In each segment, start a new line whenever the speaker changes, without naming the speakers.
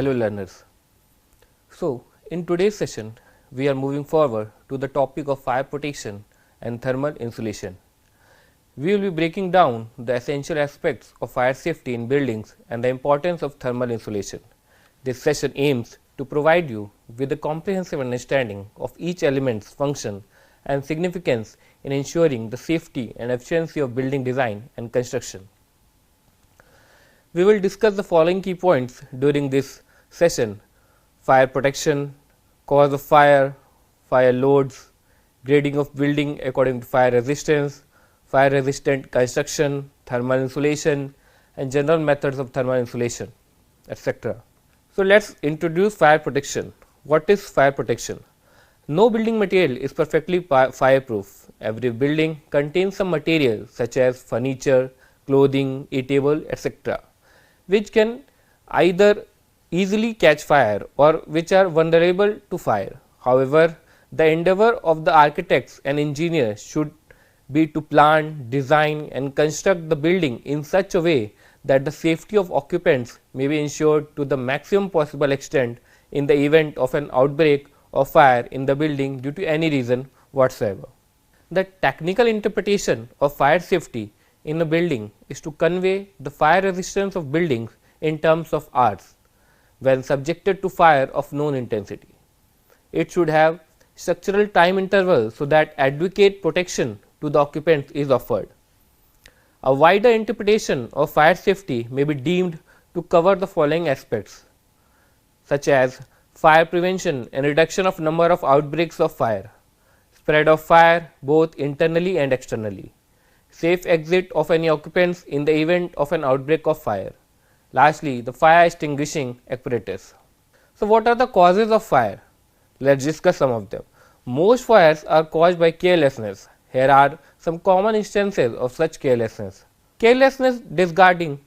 Hello learners. So, in today's session, we are moving forward to the topic of fire protection and thermal insulation. We will be breaking down the essential aspects of fire safety in buildings and the importance of thermal insulation. This session aims to provide you with a comprehensive understanding of each element's function and significance in ensuring the safety and efficiency of building design and construction. We will discuss the following key points during this session: fire protection, cause of fire, fire loads, grading of building according to fire resistance, fire resistant construction, thermal insulation and general methods of thermal insulation, etc. So, let us introduce fire protection. What is fire protection? No building material is perfectly fireproof. Every building contains some material such as furniture, clothing, eatable, etc., which can either easily catch fire or which are vulnerable to fire. However, the endeavor of the architects and engineers should be to plan, design and construct the building in such a way that the safety of occupants may be ensured to the maximum possible extent in the event of an outbreak of fire in the building due to any reason whatsoever. The technical interpretation of fire safety in a building is to convey the fire resistance of buildings in terms of Rs when subjected to fire of known intensity. It should have structural time interval so that adequate protection to the occupants is offered. A wider interpretation of fire safety may be deemed to cover the following aspects, such as fire prevention and reduction of number of outbreaks of fire, spread of fire both internally and externally, safe exit of any occupants in the event of an outbreak of fire. Lastly, the fire extinguishing apparatus. So, what are the causes of fire? Let us discuss some of them. Most fires are caused by carelessness. Here are some common instances of such carelessness. Carelessness discarding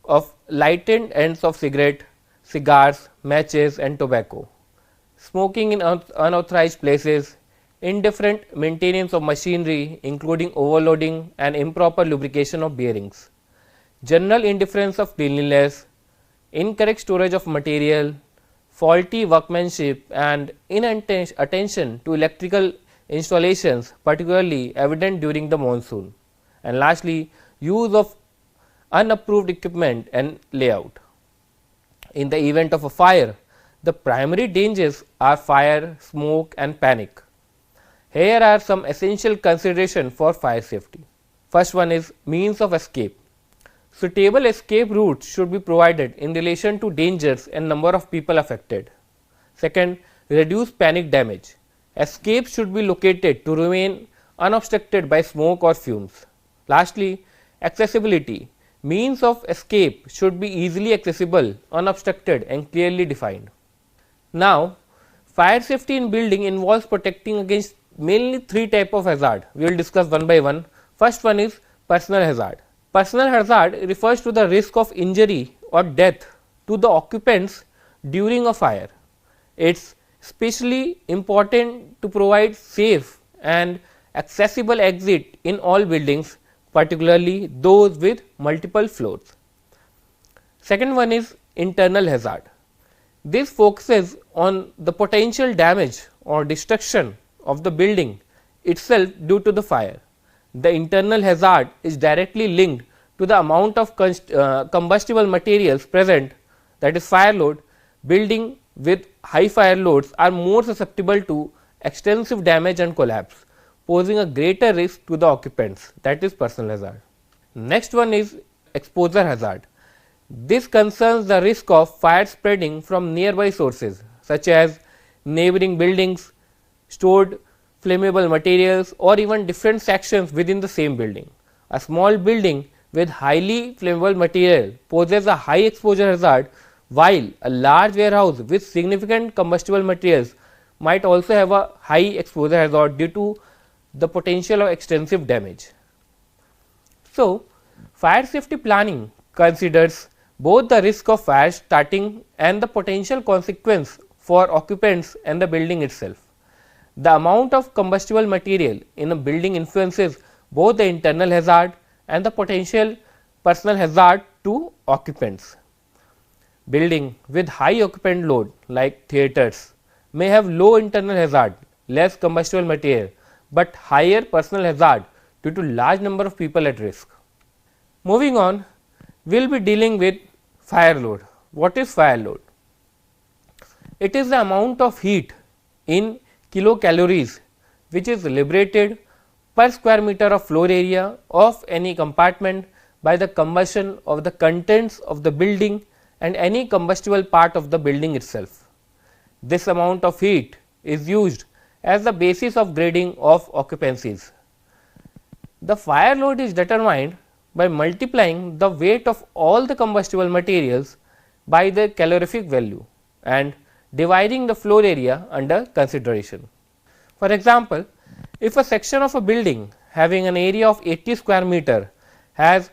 of lighted ends of cigarette, cigars, matches and tobacco, smoking in unauthorized places, indifferent maintenance of machinery including overloading and improper lubrication of bearings, general indifference of cleanliness, incorrect storage of material, faulty workmanship and inattention to electrical installations, particularly evident during the monsoon, and lastly use of unapproved equipment and layout. In the event of a fire, the primary dangers are fire, smoke and panic. Here are some essential considerations for fire safety. First one is means of escape. Suitable escape routes should be provided in relation to dangers and number of people affected. Second, reduce panic damage. Escapes should be located to remain unobstructed by smoke or fumes. Lastly, accessibility. Means of escape should be easily accessible, unobstructed and clearly defined. Now, fire safety in building involves protecting against mainly three types of hazard. We will discuss one by one. First one is personal hazard. Personal hazard refers to the risk of injury or death to the occupants during a fire. It is especially important to provide safe and accessible exit in all buildings, particularly those with multiple floors. Second one is internal hazard. This focuses on the potential damage or destruction of the building itself due to the fire. The internal hazard is directly linked to the amount of combustible materials present, that is fire load. Building with high fire loads are more susceptible to extensive damage and collapse, posing a greater risk to the occupants, that is personal hazard. Next one is exposure hazard. This concerns the risk of fire spreading from nearby sources such as neighboring buildings, stored flammable materials or even different sections within the same building. A small building with highly flammable material poses a high exposure hazard, while a large warehouse with significant combustible materials might also have a high exposure hazard due to the potential of extensive damage. So, fire safety planning considers both the risk of fire starting and the potential consequence for occupants and the building itself. The amount of combustible material in a building influences both the internal hazard and the potential personal hazard to occupants. building with high occupant load like theatres may have low internal hazard, less combustible material, but higher personal hazard due to large number of people at risk. Moving on, we will be dealing with fire load. What is fire load? It is the amount of heat in kilocalories which is liberated per square meter of floor area of any compartment by the combustion of the contents of the building and any combustible part of the building itself. This amount of heat is used as the basis of grading of occupancies. The fire load is determined by multiplying the weight of all the combustible materials by their calorific value and dividing the floor area under consideration. For example, if a section of a building having an area of 80 square meter has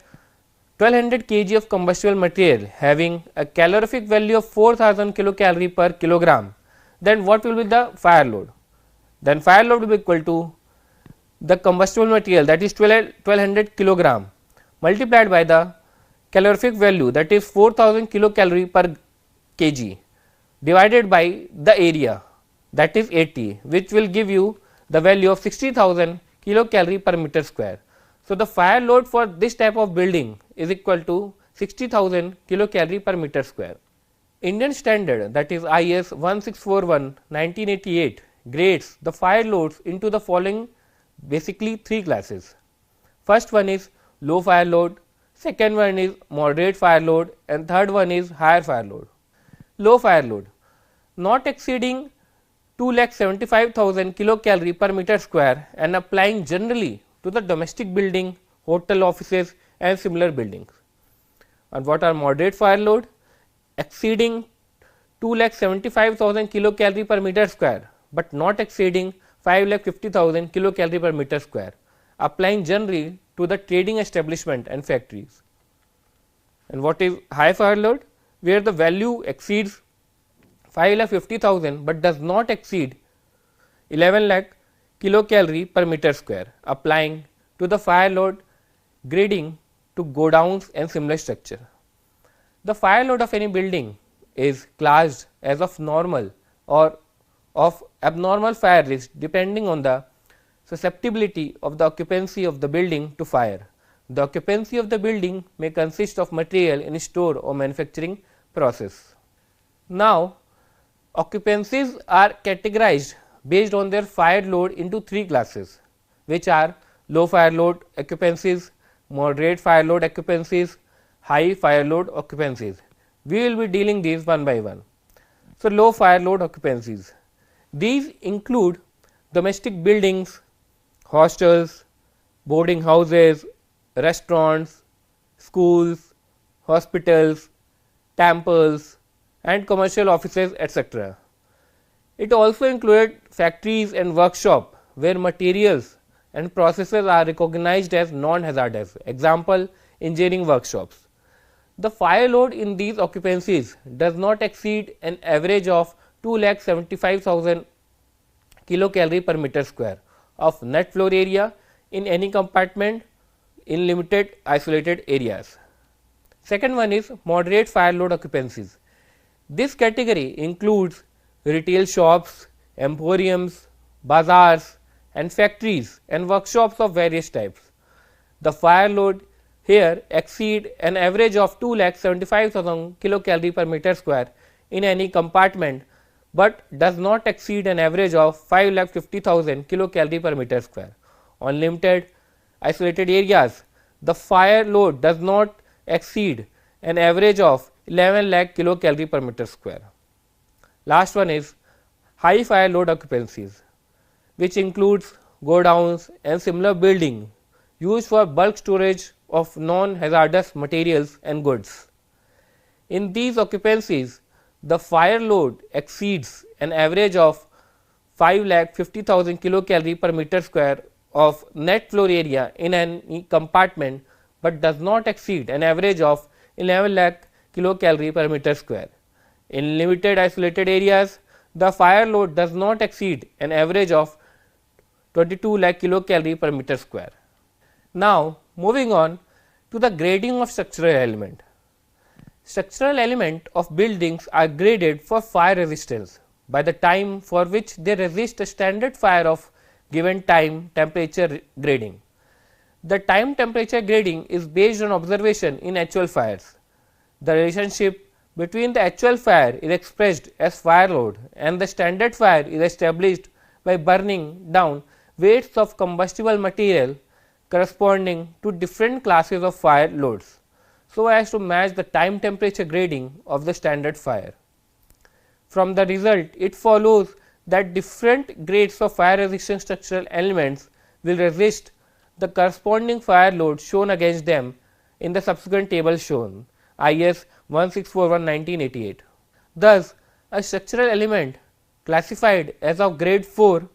1200 kg of combustible material having a calorific value of 4000 kilocalorie per kilogram, then what will be the fire load? Then fire load will be equal to the combustible material, that is 1200 kilogram, multiplied by the calorific value, that is 4000 kilocalorie per kg, divided by the area, that is 80, which will give you the value of 60,000 kilocalorie per meter square. So, the fire load for this type of building is equal to 60,000 kilocalorie per meter square. Indian standard, that is IS 1641 1988, grades the fire loads into the following basically three classes. First one is low fire load, second one is moderate fire load, and third one is higher fire load. Low fire load, not exceeding 2,75,000 kilocalorie per meter square and applying generally to the domestic building, hotel, offices and similar buildings. And what are moderate fire load? Exceeding 2,75,000 kilocalorie per meter square, but not exceeding 5,50,000 kilocalorie per meter square, applying generally to the trading establishment and factories. And what is high fire load? Where the value exceeds 5,50,000 but does not exceed 11 lakh kilocalorie per meter square, applying to the fire load grading to godowns and similar structure. The fire load of any building is classed as of normal or of abnormal fire risk depending on the susceptibility of the occupancy of the building to fire. The occupancy of the building may consist of material in store or manufacturing process. Now, occupancies are categorized based on their fire load into three classes, which are low fire load occupancies, moderate fire load occupancies, high fire load occupancies. We will be dealing these one by one. So, low fire load occupancies, these include domestic buildings, hostels, boarding houses, restaurants, schools, hospitals, temples and commercial offices, etc. It also included factories and workshop where materials and processes are recognized as non-hazardous, example engineering workshops. The fire load in these occupancies does not exceed an average of 2,75,000 kilocalorie per meter square of net floor area in any compartment in limited isolated areas. Second one is moderate fire load occupancies. This category includes retail shops, emporiums, bazaars and factories and workshops of various types. The fire load here exceed an average of 2,75,000 kilocalorie per meter square in any compartment, but does not exceed an average of 5,50,000 kilocalorie per meter square. On limited isolated areas, the fire load does not exceed an average of 11 lakh kilocalorie per meter square. Last one is high fire load occupancies, which includes godowns and similar building used for bulk storage of non-hazardous materials and goods. In these occupancies, the fire load exceeds an average of 5,50,000 kilocalorie per meter square of net floor area in any compartment, but does not exceed an average of 11 lakh kilocalorie per meter square. In limited isolated areas, the fire load does not exceed an average of 22 lakh kilocalorie per meter square. Now, moving on to the grading of structural element. Structural elements of buildings are graded for fire resistance by the time for which they resist a standard fire of given time temperature grading. The time temperature grading is based on observation in actual fires. The relationship between the actual fire is expressed as fire load and the standard fire is established by burning down weights of combustible material corresponding to different classes of fire loads, so as to match the time temperature grading of the standard fire. From the result, it follows that different grades of fire resistant structural elements will resist the corresponding fire load shown against them in the subsequent table shown, IS 1641-1988. Thus, a structural element classified as of grade 4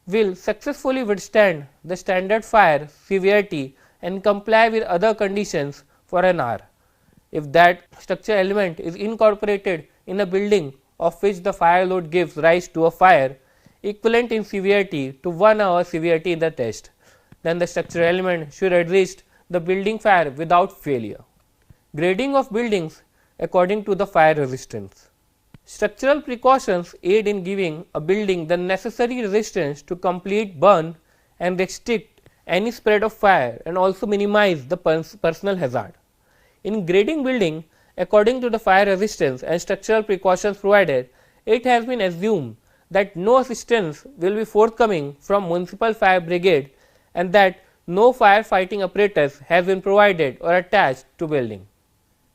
will successfully withstand the standard fire severity and comply with other conditions for an hour. If that structural element is incorporated in a building of which the fire load gives rise to a fire equivalent in severity to 1 hour severity in the test, then the structural element should resist the building fire without failure. Grading of buildings according to the fire resistance. Structural precautions aid in giving a building the necessary resistance to complete burn and restrict any spread of fire and also minimize the personal hazard. In grading building according to the fire resistance and structural precautions provided, it has been assumed that no assistance will be forthcoming from municipal fire brigade and that no firefighting apparatus has been provided or attached to building.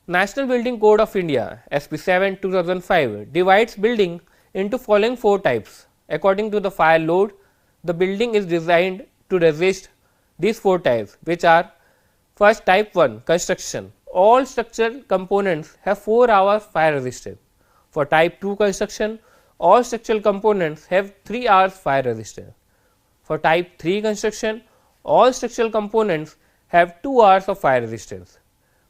National Building Code of India SP 7 2005 divides building into following 4 types. According to the fire load, the building is designed to resist these 4 types, which are: first, type 1 construction. All structural components have 4 hours fire resistance. For type 2 construction, all structural components have 3 hours fire resistance. For type 3 construction, all structural components have 2 hours of fire resistance.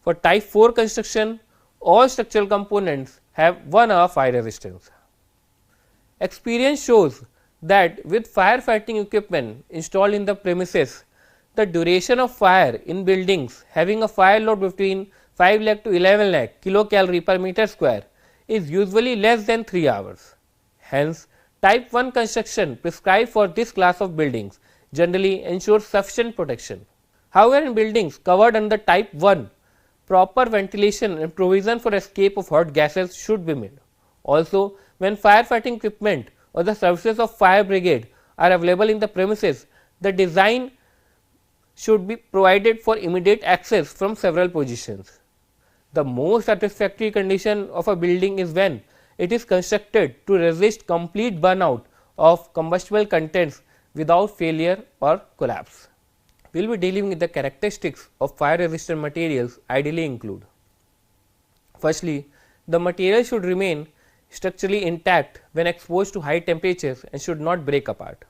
For type 4 construction, all structural components have 1 hour fire resistance. Experience shows that with firefighting equipment installed in the premises, the duration of fire in buildings having a fire load between 5 lakh to 11 lakh kilocalorie per meter square is usually less than 3 hours. Hence, type 1 construction prescribed for this class of buildings generally ensures sufficient protection. However, in buildings covered under type 1, proper ventilation and provision for escape of hot gases should be made. Also, when firefighting equipment or the services of fire brigade are available in the premises, the design should be provided for immediate access from several positions. The most satisfactory condition of a building is when it is constructed to resist complete burnout of combustible contents without failure or collapse. We will be dealing with the characteristics of fire resistant materials ideally include: firstly, the material should remain structurally intact when exposed to high temperatures and should not break apart.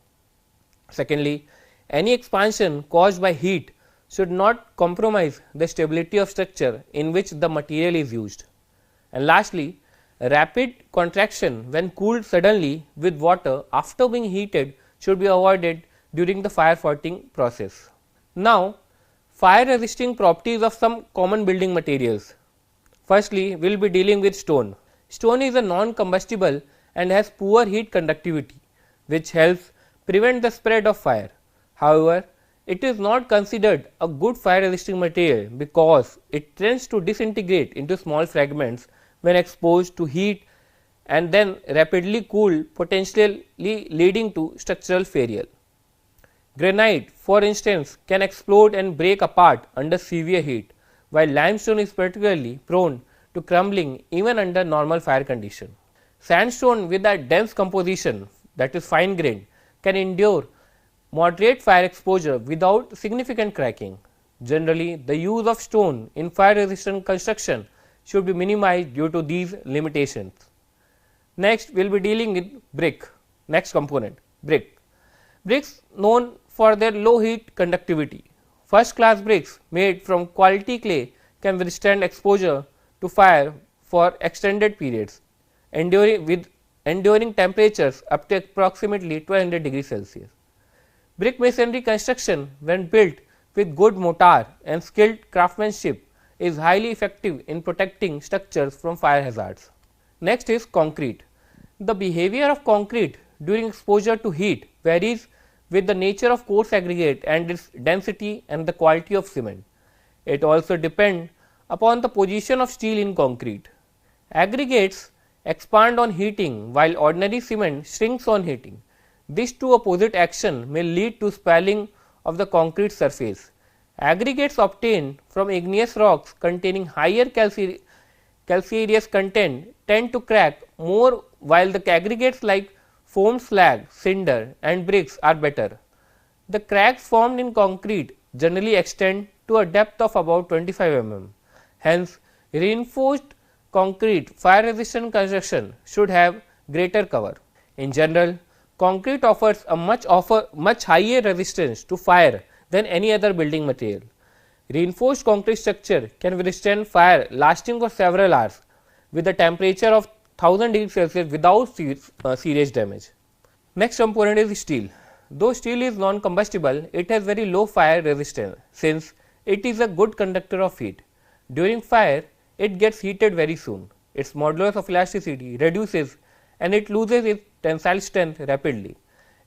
Secondly, any expansion caused by heat should not compromise the stability of structure in which the material is used. And lastly, rapid contraction when cooled suddenly with water after being heated should be avoided during the firefighting process. Now, fire resisting properties of some common building materials. Firstly, we will be dealing with stone. Stone is a non-combustible and has poor heat conductivity, which helps prevent the spread of fire. However, it is not considered a good fire resisting material because it tends to disintegrate into small fragments when exposed to heat and then rapidly cool, potentially leading to structural failure. Granite, for instance, can explode and break apart under severe heat, while limestone is particularly prone to crumbling even under normal fire condition. Sandstone with a dense composition, that is fine grained, can endure moderate fire exposure without significant cracking. Generally, the use of stone in fire resistant construction should be minimized due to these limitations. Next, we will be dealing with brick. Next component, brick. Bricks known for their low heat conductivity. First class bricks made from quality clay can withstand exposure to fire for extended periods, enduring temperatures up to approximately 1200 degrees Celsius. Brick masonry construction, when built with good mortar and skilled craftsmanship, is highly effective in protecting structures from fire hazards. Next is concrete. The behavior of concrete during exposure to heat varies with the nature of coarse aggregate and its density and the quality of cement. It also depends upon the position of steel in concrete. Aggregates expand on heating while ordinary cement shrinks on heating. This two opposite action may lead to spalling of the concrete surface. Aggregates obtained from igneous rocks containing higher calcareous content tend to crack more, while the aggregates like foam slag, cinder and bricks are better. The cracks formed in concrete generally extend to a depth of about 25 mm. Hence, reinforced concrete fire resistant construction should have greater cover. In general, concrete offers a much higher resistance to fire than any other building material. Reinforced concrete structure can withstand fire lasting for several hours with a temperature of 1000 degrees Celsius without serious damage. Next component is steel. Though steel is non-combustible, it has very low fire resistance since it is a good conductor of heat. During fire, it gets heated very soon. Its modulus of elasticity reduces and it loses its tensile strength rapidly.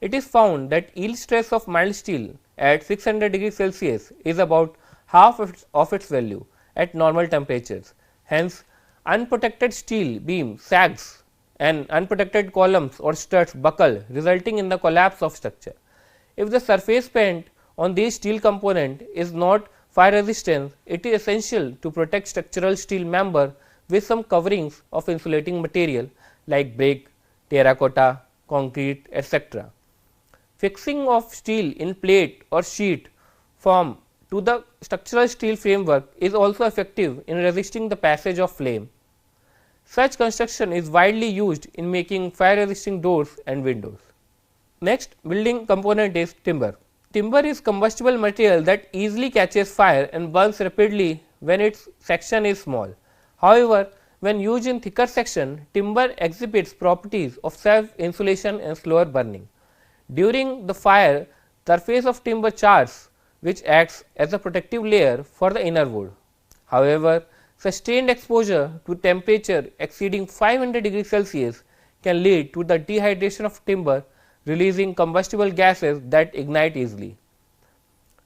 It is found that yield stress of mild steel at 600 degrees Celsius is about half of its value at normal temperatures. Hence, unprotected steel beam sags and unprotected columns or studs buckle, resulting in the collapse of structure. If the surface paint on these steel component is not fire resistant, it is essential to protect structural steel member with some coverings of insulating material like brick, terracotta, concrete, etc. Fixing of steel in plate or sheet form to the structural steel framework is also effective in resisting the passage of flame. Such construction is widely used in making fire resisting doors and windows. Next building component is timber. Timber is combustible material that easily catches fire and burns rapidly when its section is small. However, when used in thicker section, timber exhibits properties of self-insulation and slower burning. During the fire, surface of timber chars, which acts as a protective layer for the inner wood. However, sustained exposure to temperature exceeding 500 degrees Celsius can lead to the dehydration of timber, releasing combustible gases that ignite easily.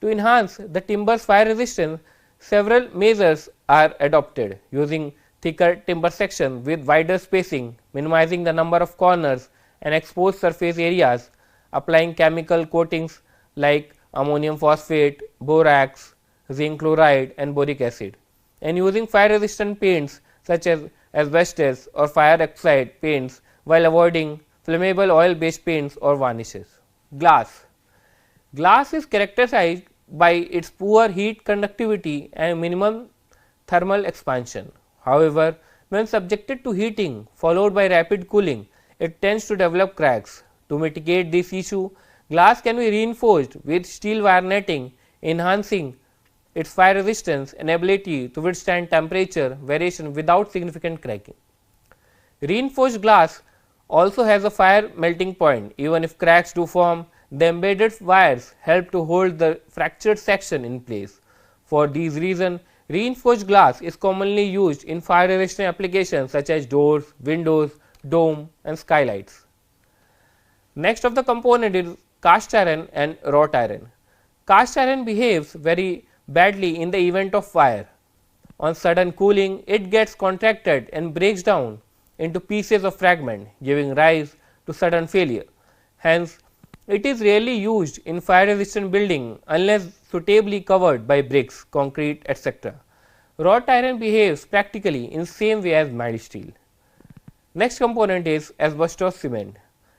To enhance the timber's fire resistance, several measures are adopted using thicker timber section with wider spacing, minimizing the number of corners and exposed surface areas, applying chemical coatings like ammonium phosphate, borax, zinc chloride and boric acid, and using fire resistant paints such as asbestos or fire oxide paints while avoiding flammable oil based paints or varnishes. Glass. Glass is characterized by its poor heat conductivity and minimum thermal expansion. However, when subjected to heating followed by rapid cooling, it tends to develop cracks. To mitigate this issue, glass can be reinforced with steel wire netting, enhancing its fire resistance and ability to withstand temperature variation without significant cracking. Reinforced glass also has a fire melting point. Even if cracks do form, the embedded wires help to hold the fractured section in place. For these reasons, reinforced glass is commonly used in fire resistant applications such as doors, windows, dome and skylights. Next of the component is cast iron and wrought iron. Cast iron behaves very badly in the event of fire. On sudden cooling, it gets contracted and breaks down into pieces of fragment, giving rise to sudden failure. Hence, it is rarely used in fire resistant building unless suitably covered by bricks, concrete, etc. Wrought iron behaves practically in same way as mild steel. Next component is asbestos cement.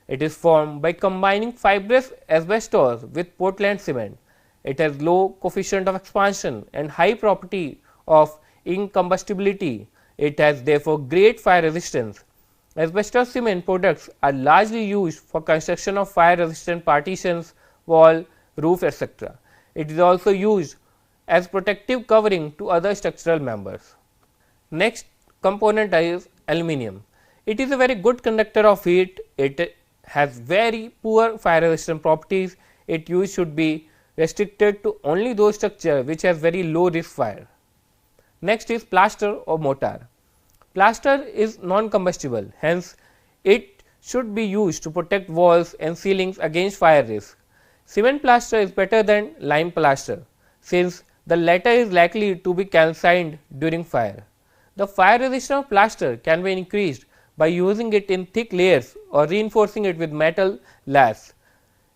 It is formed by combining fibrous asbestos with Portland cement. It has low coefficient of expansion and high property of incombustibility. It has therefore great fire resistance. Asbestos cement products are largely used for construction of fire resistant partitions, wall, roof, etc. It is also used as protective covering to other structural members. Next component is aluminum. It is a very good conductor of heat. It has very poor fire resistant properties. Its use should be restricted to only those structures which has very low risk fire. Next is plaster or mortar. Plaster is non-combustible, hence it should be used to protect walls and ceilings against fire risk. Cement plaster is better than lime plaster, since the latter is likely to be calcined during fire. The fire resistance of plaster can be increased by using it in thick layers or reinforcing it with metal laths.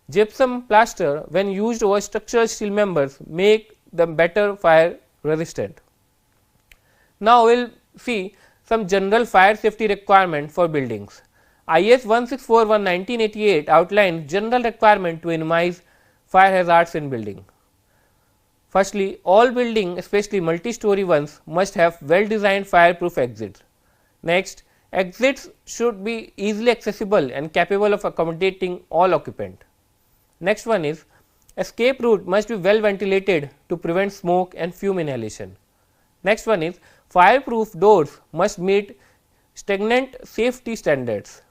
Gypsum plaster, when used over structural steel members, make them better fire resistant. Now, we will see some general fire safety requirement for buildings. IS 1641-1988 outlines general requirement to minimize fire hazards in building. Firstly, all buildings, especially multi-story ones, must have well designed fireproof exits. Next, exits should be easily accessible and capable of accommodating all occupants. Next one is escape route must be well ventilated to prevent smoke and fume inhalation. Next one is fireproof doors must meet stagnant safety standards.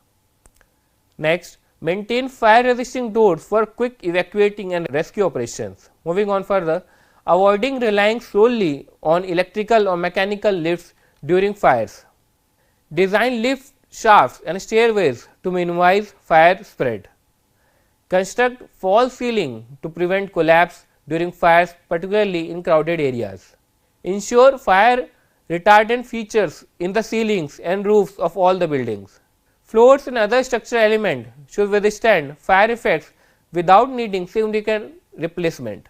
Next, maintain fire resisting doors for quick evacuating and rescue operations. Moving on further, avoiding relying solely on electrical or mechanical lifts during fires. Design lift shafts and stairways to minimize fire spread. Construct false ceiling to prevent collapse during fires, particularly in crowded areas. Ensure fire retardant features in the ceilings and roofs of all the buildings. Floors and other structural elements should withstand fire effects without needing significant replacement.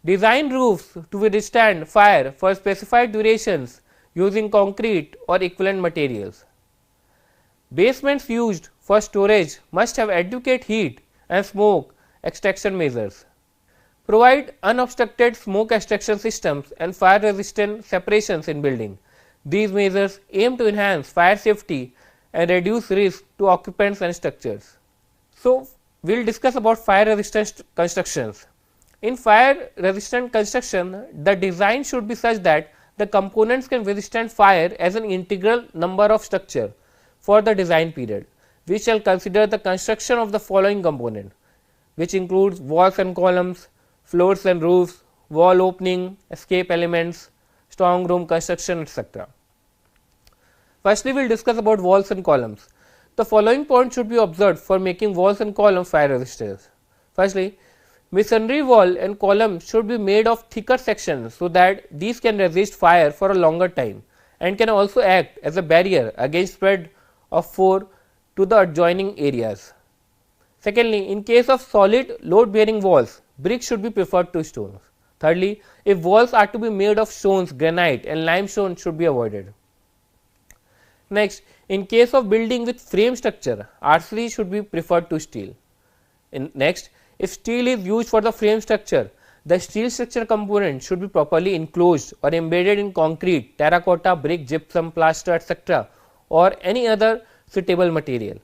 Design roofs to withstand fire for specified durations using concrete or equivalent materials. Basements used for storage must have adequate heat and smoke extraction measures. Provide unobstructed smoke extraction systems and fire resistant separations in building. These measures aim to enhance fire safety and reduce risk to occupants and structures. So, we will discuss about fire resistant constructions. In fire resistant construction, the design should be such that the components can withstand fire as an integral number of structure for the design period. We shall consider the construction of the following component, which includes walls and columns, floors and roofs, wall opening, escape elements, strong room construction, etc. Firstly, we will discuss about walls and columns. The following points should be observed for making walls and columns fire resistant. Firstly, masonry wall and column should be made of thicker sections so that these can resist fire for a longer time and can also act as a barrier against spread of fire to the adjoining areas. Secondly, in case of solid load bearing walls, bricks should be preferred to stones. Thirdly, if walls are to be made of stones, granite and limestone should be avoided. Next, in case of building with frame structure, RC should be preferred to steel. Next, if steel is used for the frame structure, the steel structure component should be properly enclosed or embedded in concrete, terracotta, brick, gypsum, plaster, etc. or any other suitable material.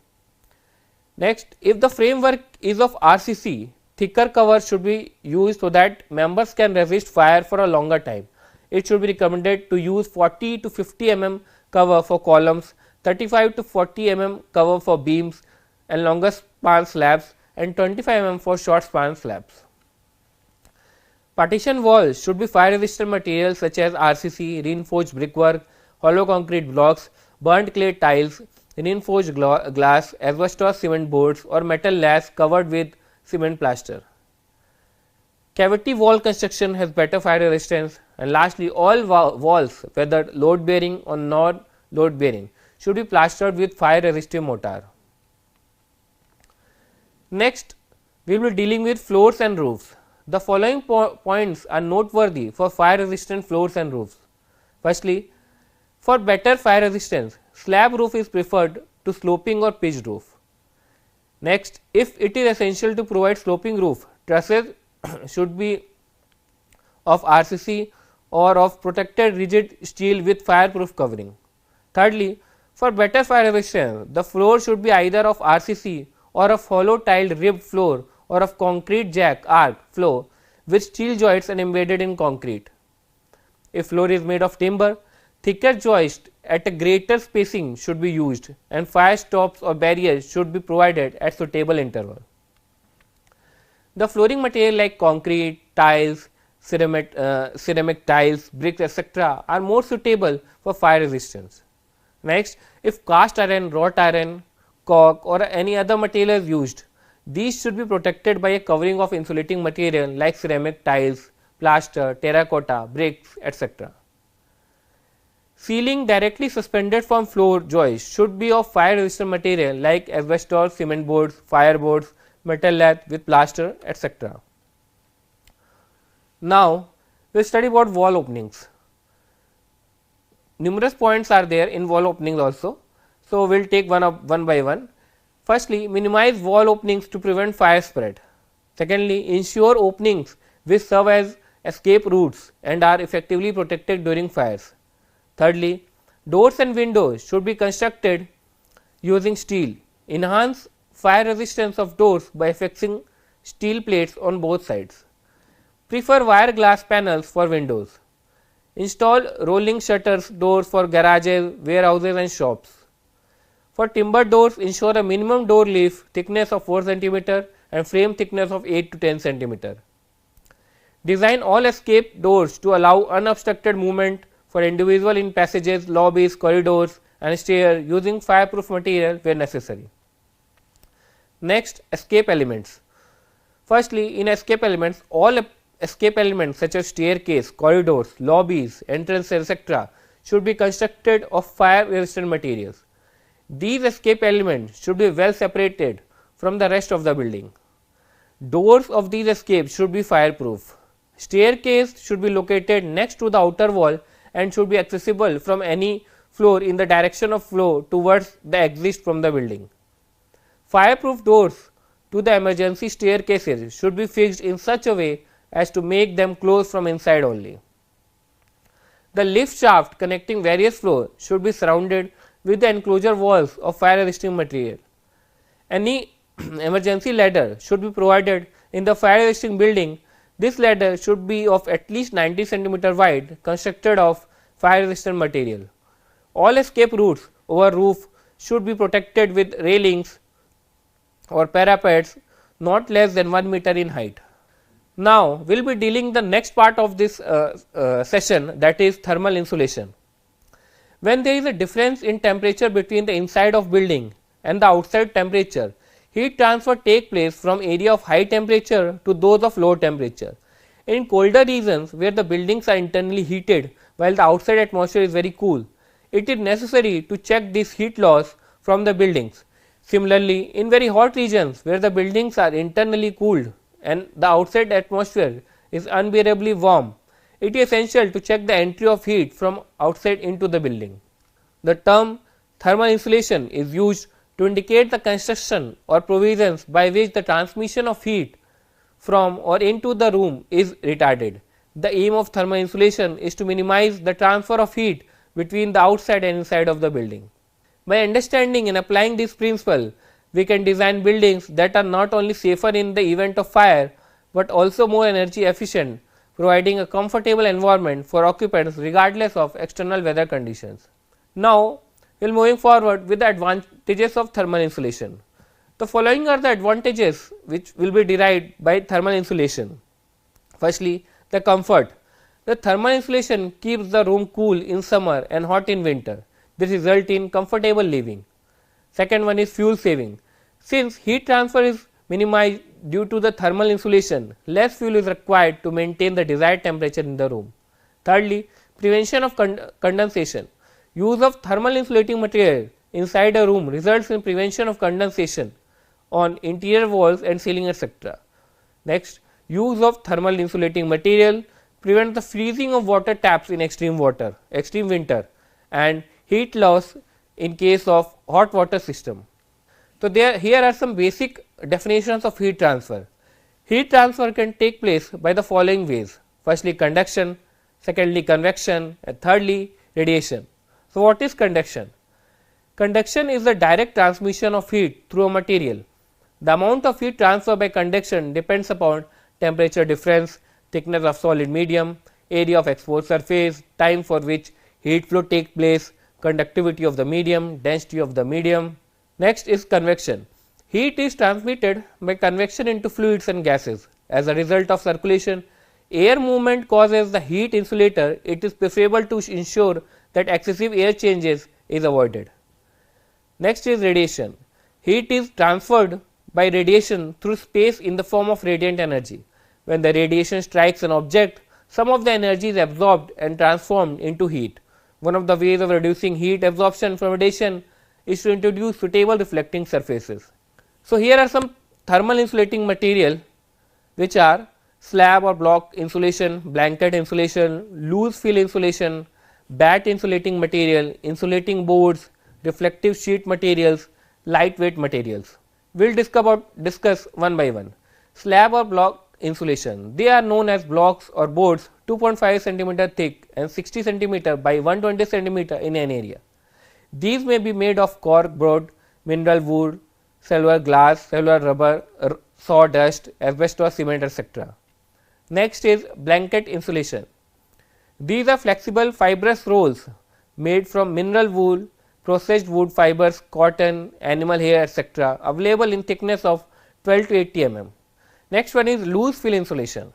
Next, if the framework is of RCC, thicker cover should be used so that members can resist fire for a longer time. It should be recommended to use 40 to 50 mm cover for columns, 35 to 40 mm cover for beams and longer span slabs and 25 mm for short span slabs. Partition walls should be fire resistant materials such as RCC, reinforced brickwork, hollow concrete blocks, burnt clay tiles, reinforced glass, asbestos cement boards or metal laths covered with cement plaster. Cavity wall construction has better fire resistance, and lastly, all walls, whether load bearing or non load bearing, should be plastered with fire resistive mortar. Next, we will be dealing with floors and roofs. The following points are noteworthy for fire resistant floors and roofs. Firstly, for better fire resistance, slab roof is preferred to sloping or pitched roof. Next, if it is essential to provide sloping roof, trusses should be of RCC or of protected rigid steel with fireproof covering. Thirdly, for better fire resistance, the floor should be either of RCC or of hollow tiled ribbed floor or of concrete jack arc floor with steel joints and embedded in concrete. If floor is made of timber, thicker joist at a greater spacing should be used and fire stops or barriers should be provided at suitable interval. The flooring material like concrete, tiles, ceramic tiles, bricks, etc. are more suitable for fire resistance. Next, if cast iron, wrought iron, cork or any other material is used, these should be protected by a covering of insulating material like ceramic tiles, plaster, terracotta, bricks, etc. Ceiling directly suspended from floor joists should be of fire resistant material like asbestos, cement boards, fire boards, metal lath with plaster, etc. Now, we will study about wall openings. Numerous points are there in wall openings also. So, we will take one by one. Firstly, minimize wall openings to prevent fire spread. Secondly, ensure openings which serve as escape routes and are effectively protected during fires. Thirdly, doors and windows should be constructed using steel. Enhance fire resistance of doors by affixing steel plates on both sides. Prefer wire glass panels for windows. Install rolling shutters doors for garages, warehouses and shops. For timber doors, ensure a minimum door leaf thickness of 4 cm and frame thickness of 8 to 10 cm. Design all escape doors to allow unobstructed movement for individual in passages, lobbies, corridors and stairs using fireproof material where necessary. Next, escape elements. Firstly, in escape elements, all escape elements such as staircase, corridors, lobbies, entrances, etc. should be constructed of fire resistant materials. These escape elements should be well separated from the rest of the building. Doors of these escapes should be fireproof. Staircase should be located next to the outer wall and should be accessible from any floor in the direction of flow towards the exit from the building. Fireproof doors to the emergency staircases should be fixed in such a way as to make them close from inside only. The lift shaft connecting various floors should be surrounded with the enclosure walls of fire resisting material. Any emergency ladder should be provided in the fire resisting building. This ladder should be of at least 90 cm wide, constructed of fire resistant material. All escape routes over roof should be protected with railings or parapets not less than 1 meter in height. Now, we will be dealing the next part of this session, that is thermal insulation. When there is a difference in temperature between the inside of building and the outside temperature, heat transfer take place from area of high temperature to those of low temperature. In colder regions where the buildings are internally heated while the outside atmosphere is very cool, it is necessary to check this heat loss from the buildings. Similarly, in very hot regions where the buildings are internally cooled and the outside atmosphere is unbearably warm, it is essential to check the entry of heat from outside into the building. The term thermal insulation is used to indicate the construction or provisions by which the transmission of heat from or into the room is retarded. The aim of thermal insulation is to minimize the transfer of heat between the outside and inside of the building. By understanding and applying this principle, we can design buildings that are not only safer in the event of fire, but also more energy efficient, providing a comfortable environment for occupants regardless of external weather conditions. Now, we will moving forward with the advantages of thermal insulation. The following are the advantages which will be derived by thermal insulation. Firstly, the comfort. The thermal insulation keeps the room cool in summer and hot in winter. This results in comfortable living. Second one is fuel saving. Since heat transfer is minimized due to the thermal insulation, less fuel is required to maintain the desired temperature in the room. Thirdly, prevention of condensation. Use of thermal insulating material inside a room results in prevention of condensation on interior walls and ceiling, etc. Next, use of thermal insulating material prevents the freezing of water taps in extreme winter and heat loss in case of hot water system. So, here are some basic definitions of heat transfer. Heat transfer can take place by the following ways: firstly, conduction, secondly, convection, and thirdly, radiation. So, what is conduction? Conduction is the direct transmission of heat through a material. The amount of heat transfer by conduction depends upon temperature difference, thickness of solid medium, area of exposed surface, time for which heat flow takes place, conductivity of the medium, density of the medium. Next is convection. Heat is transmitted by convection into fluids and gases. As a result of circulation, air movement causes the heat insulator, it is preferable to ensure that excessive air changes is avoided. Next is radiation. Heat is transferred by radiation through space in the form of radiant energy. When the radiation strikes an object, some of the energy is absorbed and transformed into heat. One of the ways of reducing heat absorption from radiation is to introduce suitable reflecting surfaces. So, here are some thermal insulating material which are slab or block insulation, blanket insulation, loose fill insulation, batt insulating material, insulating boards, reflective sheet materials, lightweight materials. We will discuss one by one. Slab or block insulation, they are known as blocks or boards 2.5 centimeter thick and 60 centimeter by 120 centimeter in an area. These may be made of cork board, mineral wool, cellular glass, cellular rubber, sawdust, asbestos, cement, etc. Next is blanket insulation. These are flexible fibrous rolls made from mineral wool, processed wood fibers, cotton, animal hair, etc. available in thickness of 12 to 80 mm. Next one is loose fill insulation.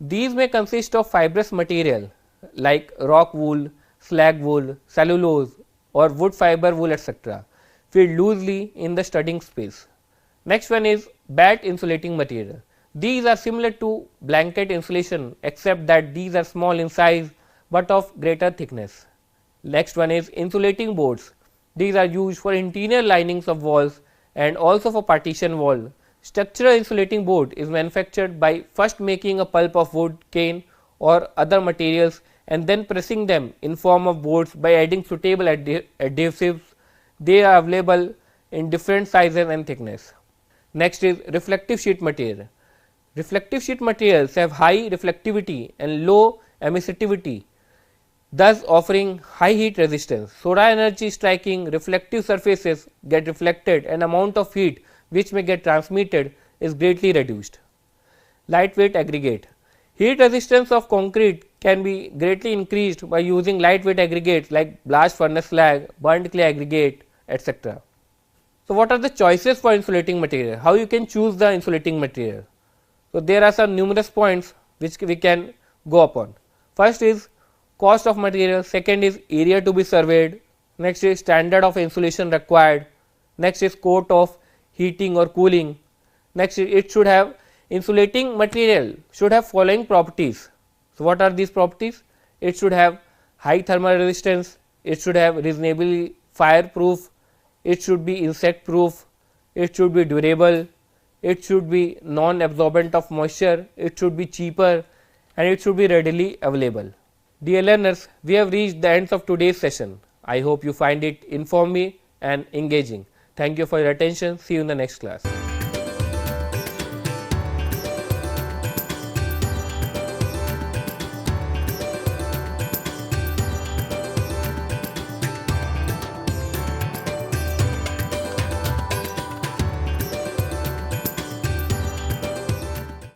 These may consist of fibrous material like rock wool, slag wool, cellulose or wood fiber wool, etc. filled loosely in the studding space. Next one is batt insulating material. These are similar to blanket insulation except that these are small in size but of greater thickness. Next one is insulating boards. These are used for interior linings of walls and also for partition wall. Structural insulating board is manufactured by first making a pulp of wood, cane or other materials and then pressing them in form of boards by adding suitable adhesives. They are available in different sizes and thickness. Next is reflective sheet material. Reflective sheet materials have high reflectivity and low emissivity, thus offering high heat resistance. Solar energy striking reflective surfaces get reflected and amount of heat which may get transmitted is greatly reduced. Lightweight aggregate. Heat resistance of concrete can be greatly increased by using lightweight aggregates like blast furnace slag, burnt clay aggregate, etc. So, what are the choices for insulating material? How you can choose the insulating material? So, there are some numerous points which we can go upon. First is cost of material, second is area to be surveyed, next is standard of insulation required, next is cost of heating or cooling, next it should have insulating material should have following properties. So, what are these properties? It should have high thermal resistance, it should have reasonably fireproof, it should be insect proof, it should be durable, it should be non-absorbent of moisture, it should be cheaper and it should be readily available. Dear learners, we have reached the end of today's session. I hope you find it informative and engaging. Thank you for your attention. See you in the next class.